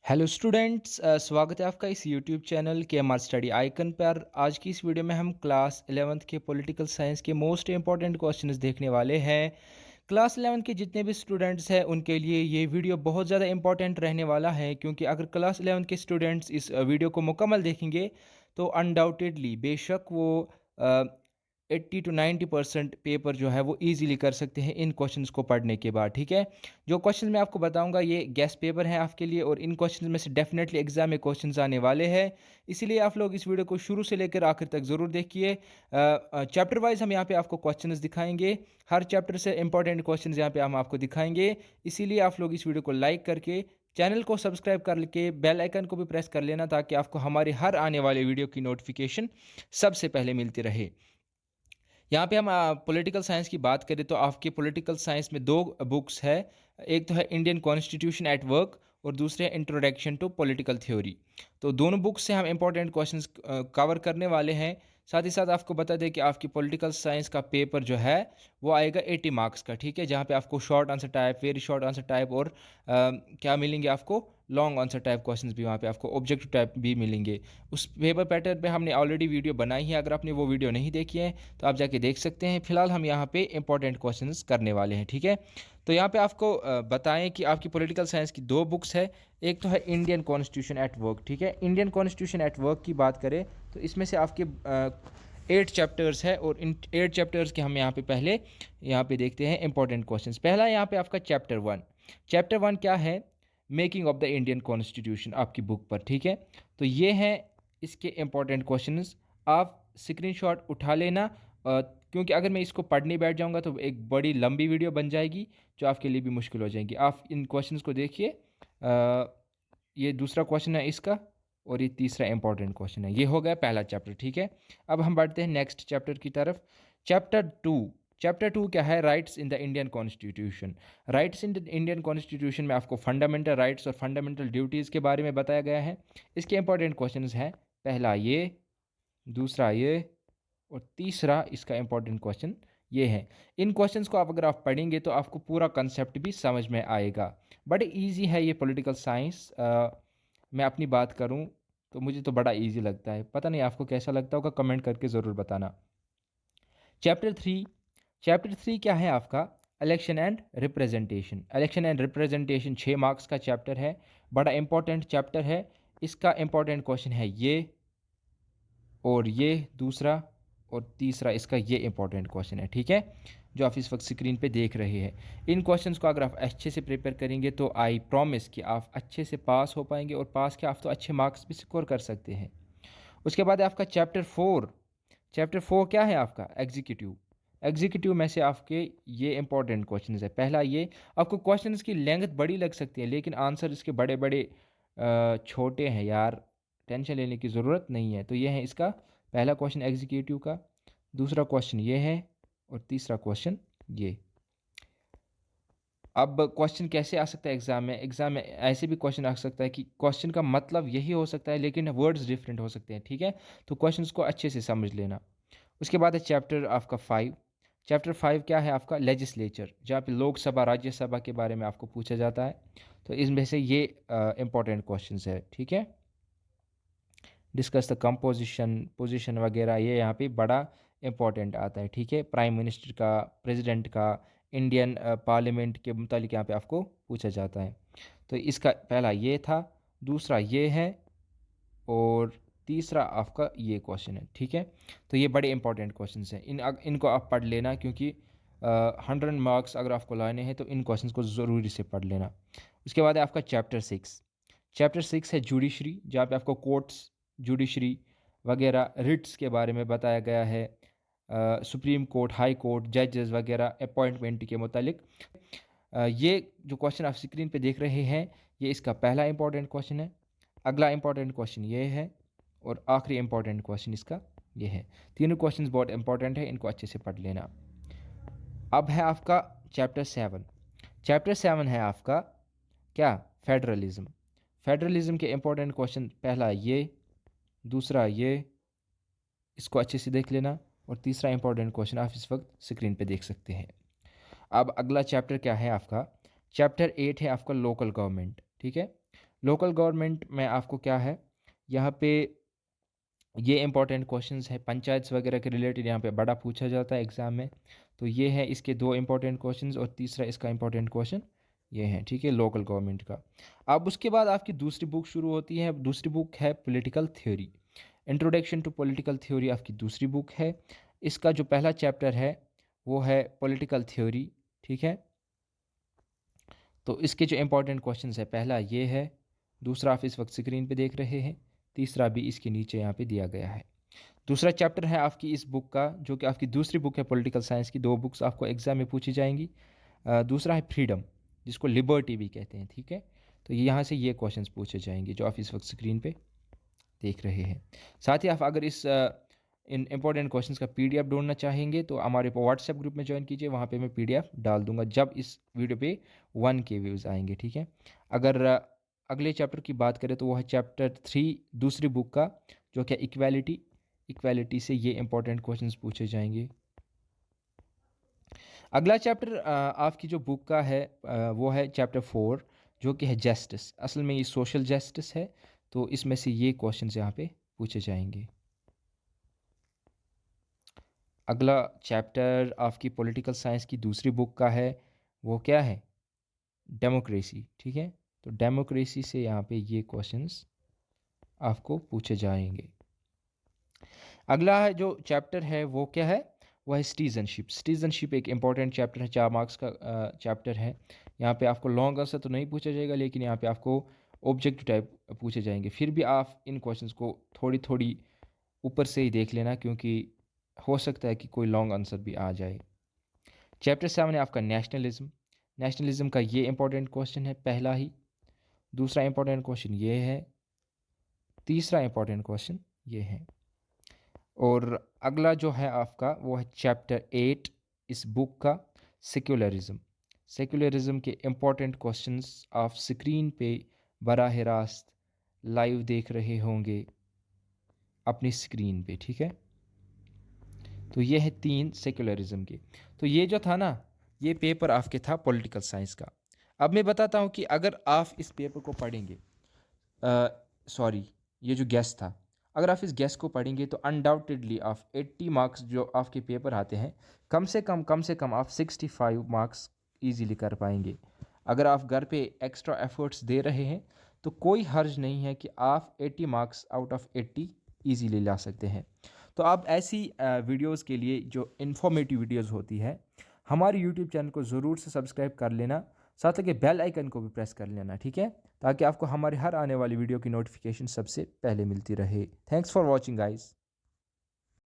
Hello students, स्वागत है आपका इस यूट्यूब चैनल के एम आर स्टडी आइकन पर। आज की इस वीडियो में हम क्लास 11th के पॉलिटिकल साइंस के मोस्ट इंपॉर्टेंट क्वेश्चंस देखने वाले हैं। क्लास 11th के जितने भी स्टूडेंट्स हैं उनके लिए ये वीडियो बहुत ज़्यादा इंपॉर्टेंट रहने वाला है, क्योंकि अगर क्लास 11th के स्टूडेंट्स इस वीडियो को मुकम्मल देखेंगे तो अनडाउटेडली बेशक वो 80 to 90% पेपर जो है वो इजीली कर सकते हैं इन क्वेश्चंस को पढ़ने के बाद। ठीक है, जो क्वेश्चन मैं आपको बताऊंगा ये गेस्ट पेपर है आपके लिए, और इन क्वेश्चन में से डेफिनेटली एग्जाम में क्वेश्चंस आने वाले हैं। इसीलिए आप लोग इस वीडियो को शुरू से लेकर आखिर तक ज़रूर देखिए। चैप्टर वाइज हम यहाँ पे आपको क्वेश्चंस दिखाएंगे। हर चैप्टर से इंपॉर्टेंट क्वेश्चंस यहाँ पे हम आपको दिखाएंगे। इसीलिए आप लोग इस वीडियो को लाइक करके चैनल को सब्सक्राइब करके बेल आइकन को भी प्रेस कर लेना, ताकि आपको हमारी हर आने वाले वीडियो की नोटिफिकेशन सबसे पहले मिलती रहे। यहाँ पे हम पॉलिटिकल साइंस की बात करें तो आपके पॉलिटिकल साइंस में दो बुक्स है। एक तो है इंडियन कॉन्स्टिट्यूशन एट वर्क, और दूसरे है इंट्रोडक्शन टू पॉलिटिकल थ्योरी। तो दोनों बुक्स से हम इंपॉर्टेंट क्वेश्चंस कवर करने वाले हैं। साथ ही साथ आपको बता दें कि आपकी पॉलिटिकल साइंस का पेपर जो है वो आएगा 80 मार्क्स का। ठीक है, जहाँ पे आपको short answer type, very short answer type, और क्या मिलेंगे आपको, लॉन्ग आंसर टाइप क्वेश्चंस भी वहाँ पे आपको ऑब्जेक्टिव टाइप भी मिलेंगे। उस पेपर पैटर्न पे हमने ऑलरेडी वीडियो बनाई है। अगर आपने वो वीडियो नहीं देखी है तो आप जाके देख सकते हैं। फिलहाल हम यहाँ पे इंपॉर्टेंट क्वेश्चंस करने वाले हैं। ठीक है, तो यहाँ पे आपको बताएं कि आपकी पॉलिटिकल साइंस की दो बुक्स है। एक तो है इंडियन कॉन्स्टिट्यूशन एट वर्क। ठीक है, इंडियन कॉन्स्टिट्यूशन एट वर्क की बात करें तो इसमें से आपके 8 चैप्टर्स है, और इन 8 चैप्टर्स के हम यहाँ पे पहले यहाँ पे देखते हैं इंपॉर्टेंट क्वेश्चंस। पहला यहाँ पे आपका चैप्टर 1। चैप्टर 1 क्या है? Making of the Indian constitution, आपकी बुक पर। ठीक है, तो ये हैं इसके इंपॉर्टेंट क्वेश्चंस। आप स्क्रीनशॉट उठा लेना, क्योंकि अगर मैं इसको पढ़ने बैठ जाऊंगा तो एक बड़ी लंबी वीडियो बन जाएगी, जो आपके लिए भी मुश्किल हो जाएगी। आप इन क्वेश्चंस को देखिए। ये दूसरा क्वेश्चन है इसका, और ये तीसरा इंपॉर्टेंट क्वेश्चन है। ये हो गया पहला चैप्टर। ठीक है, अब हम बढ़ते हैं नेक्स्ट चैप्टर की तरफ। चैप्टर 2। चैप्टर 2 क्या है? Rights in the Indian constitution. Rights in the Indian constitution में आपको फंडामेंटल राइट्स और फंडामेंटल ड्यूटीज़ के बारे में बताया गया है। इसके इंपॉर्टेंट क्वेश्चन हैं, पहला ये, दूसरा ये, और तीसरा इसका इंपॉर्टेंट क्वेश्चन ये है। इन क्वेश्चंस को आप अगर आप पढ़ेंगे तो आपको पूरा कंसेप्ट भी समझ में आएगा। बड़े इजी है ये पॉलिटिकल साइंस। मैं अपनी बात करूं तो मुझे तो बड़ा इजी लगता है। पता नहीं आपको कैसा लगता होगा, कमेंट करके ज़रूर बताना। चैप्टर 3। चैप्टर 3 क्या है आपका? Election and representation. Election and representation 6 marks का चैप्टर है। बड़ा इंपॉर्टेंट चैप्टर है। इसका इंपॉर्टेंट क्वेश्चन है ये, और ये दूसरा, और तीसरा इसका ये इंपॉर्टेंट क्वेश्चन है। ठीक है, जो आप इस वक्त स्क्रीन पे देख रहे हैं। इन क्वेश्चंस को अगर आप अच्छे से प्रिपेयर करेंगे तो आई प्रॉमिस कि आप अच्छे से पास हो पाएंगे, और पास के आप तो अच्छे मार्क्स भी स्कोर कर सकते हैं। उसके बाद है आपका चैप्टर 4। चैप्टर 4 क्या है आपका? एग्जीक्यूटिव। एग्जीक्यूटिव में से आपके ये इंपॉर्टेंट क्वेश्चन है। पहला ये, आपको क्वेश्चन की लेंथ बड़ी लग सकती है, लेकिन आंसर इसके बड़े बड़े छोटे हैं यार, टेंशन लेने की ज़रूरत नहीं है। तो ये है इसका पहला क्वेश्चन एग्जीक्यूटिव का। दूसरा क्वेश्चन ये है, और तीसरा क्वेश्चन ये। अब क्वेश्चन कैसे आ सकता है एग्ज़ाम में? एग्ज़ाम में ऐसे भी क्वेश्चन आ सकता है कि क्वेश्चन का मतलब यही हो सकता है, लेकिन वर्ड्स डिफरेंट हो सकते हैं। ठीक है, तो क्वेश्चंस को अच्छे से समझ लेना। उसके बाद है चैप्टर आपका 5। चैप्टर 5 क्या है आपका? लेजिस्लेचर, जहाँ पे लोकसभा राज्यसभा के बारे में आपको पूछा जाता है। तो इसमें से ये इंपॉर्टेंट क्वेश्चंस है। ठीक है, डिस्कस द कंपोजिशन, पोजीशन वगैरह, ये यहाँ पे बड़ा इंपॉर्टेंट आता है। ठीक है, प्राइम मिनिस्टर का, प्रेसिडेंट का, इंडियन पार्लियामेंट के मुतालिक यहाँ पे आपको पूछा जाता है। तो इसका पहला ये था, दूसरा ये है, और तीसरा आपका ये क्वेश्चन है। ठीक है, तो ये बड़े इंपॉर्टेंट क्वेश्चन हैं। इनको आप पढ़ लेना, क्योंकि 100 मार्क्स अगर आपको लाने हैं तो इन क्वेश्चन को ज़रूरी से पढ़ लेना। उसके बाद है आपका चैप्टर 6। चैप्टर 6 है जुडिशरी, जहाँ पे आपको कोर्ट्स, जुडिशरी वगैरह, रिट्स के बारे में बताया गया है। सुप्रीम कोर्ट, हाई कोर्ट, जजेस वगैरह अपॉइंटमेंट के मुतालिक। ये जो क्वेश्चन आप स्क्रीन पे देख रहे हैं, ये इसका पहला इंपॉर्टेंट क्वेश्चन है। अगला इंपॉर्टेंट क्वेश्चन ये है, और आखिरी इंपॉर्टेंट क्वेश्चन इसका ये है। तीनों क्वेश्चंस बहुत इंपॉर्टेंट है, इनको अच्छे से पढ़ लेना। अब है आपका चैप्टर 7। चैप्टर 7 है आपका क्या? फेडरलिज्म। फेडरलिज्म के इंपॉर्टेंट क्वेश्चन, पहला ये, दूसरा ये, इसको अच्छे से देख लेना, और तीसरा इंपॉर्टेंट क्वेश्चन आप इस वक्त स्क्रीन पे देख सकते हैं। अब अगला चैप्टर क्या है आपका? चैप्टर 8 है आपका लोकल गवर्नमेंट। ठीक है, लोकल गवर्नमेंट में आपको क्या है, यहाँ पे ये इंपॉर्टेंट क्वेश्चंस है पंचायत वगैरह के रिलेटेड, यहाँ पे बड़ा पूछा जाता है एग्ज़ाम में। तो ये है इसके दो इंपॉर्टेंट क्वेश्चंस और तीसरा इसका इंपॉर्टेंट क्वेश्चन ये है, ठीक है, लोकल गवर्नमेंट का। अब उसके बाद आपकी दूसरी बुक शुरू होती है। दूसरी बुक है political theory, introduction to political theory आपकी दूसरी बुक है। इसका जो पहला चैप्टर है वो है पॉलिटिकल थ्योरी, ठीक है। तो इसके जो इंपॉर्टेंट क्वेश्चंस है, पहला ये है, दूसरा आप इस वक्त स्क्रीन पे देख रहे हैं, तीसरा भी इसके नीचे यहाँ पे दिया गया है। दूसरा चैप्टर है आपकी इस बुक का, जो कि आपकी दूसरी बुक है पॉलिटिकल साइंस की। दो बुक्स आपको एग्जाम में पूछी जाएंगी। दूसरा है फ्रीडम, जिसको लिबर्टी भी कहते हैं, ठीक है। तो यहाँ से ये क्वेश्चंस पूछे जाएंगे जो आप इस वक्त स्क्रीन पे देख रहे हैं। साथ ही आप अगर इस इन इंपॉर्टेंट क्वेश्चंस का पीडीएफ ढूंढना चाहेंगे तो हमारे व्हाट्सएप ग्रुप में ज्वाइन कीजिए, वहाँ पे मैं पीडीएफ डाल दूंगा जब इस वीडियो पे 1K व्यूज़ आएंगे, ठीक है। अगर अगले चैप्टर की बात करें तो वो है चैप्टर 3 दूसरी बुक का, जो कि इक्वालिटी। इक्वालिटी से ये इंपॉर्टेंट क्वेश्चंस पूछे जाएंगे। अगला चैप्टर आपकी जो बुक का है वो है चैप्टर 4, जो कि है जस्टिस। असल में ये सोशल जस्टिस है, तो इसमें से ये क्वेश्चंस यहाँ पे पूछे जाएंगे। अगला चैप्टर आपकी पॉलिटिकल साइंस की दूसरी बुक का है, वो क्या है, डेमोक्रेसी, ठीक है। तो डेमोक्रेसी से यहाँ पे ये क्वेश्चंस आपको पूछे जाएंगे। अगला है जो चैप्टर है वो क्या है, वो है सिटीजनशिप। सिटीजनशिप एक इंपॉर्टेंट चैप्टर है, 4 मार्क्स का चैप्टर है। यहाँ पे आपको लॉन्ग आंसर तो नहीं पूछा जाएगा, लेकिन यहाँ पे आपको ऑब्जेक्टिव टाइप पूछे जाएंगे। फिर भी आप इन क्वेश्चंस को थोड़ी थोड़ी ऊपर से ही देख लेना, क्योंकि हो सकता है कि कोई लॉन्ग आंसर भी आ जाए। चैप्टर 7 है आपका नेशनलिज्म। नेशनलिज्म का ये इंपॉर्टेंट क्वेश्चन है पहला ही। दूसरा इंपॉर्टेंट क्वेश्चन ये है, तीसरा इंपॉर्टेंट क्वेश्चन ये है। और अगला जो है आपका वो है चैप्टर 8 इस बुक का, सेक्युलरिज्म। सेक्युलरिज्म के इंपॉर्टेंट क्वेश्चंस आप स्क्रीन पे बराह रास्त लाइव देख रहे होंगे अपनी स्क्रीन पे, ठीक है। तो ये है 3 सेक्युलरिज्म के। तो ये जो था ना, ये पेपर आपके था पॉलिटिकल साइंस का। अब मैं बताता हूँ कि अगर आप इस पेपर को पढ़ेंगे, सॉरी, ये जो गेस था, अगर आप इस गेस को पढ़ेंगे तो अनडाउटेडली आप 80 मार्क्स जो आपके पेपर आते हैं, कम से कम आप 65 मार्क्स इजीली कर पाएंगे। अगर आप घर पे एक्स्ट्रा एफर्ट्स दे रहे हैं तो कोई हर्ज नहीं है कि आप 80 मार्क्स आउट ऑफ 80 इजीली ला सकते हैं। तो आप ऐसी वीडियोस के लिए जो इन्फॉर्मेटिव वीडियोस होती है, हमारे यूट्यूब चैनल को ज़रूर से सब्सक्राइब कर लेना, साथ लगे बेल आइकन को भी प्रेस कर लेना, ठीक है, ताकि आपको हमारे हर आने वाली वीडियो की नोटिफिकेशन सबसे पहले मिलती रहे। Thanks for watching guys.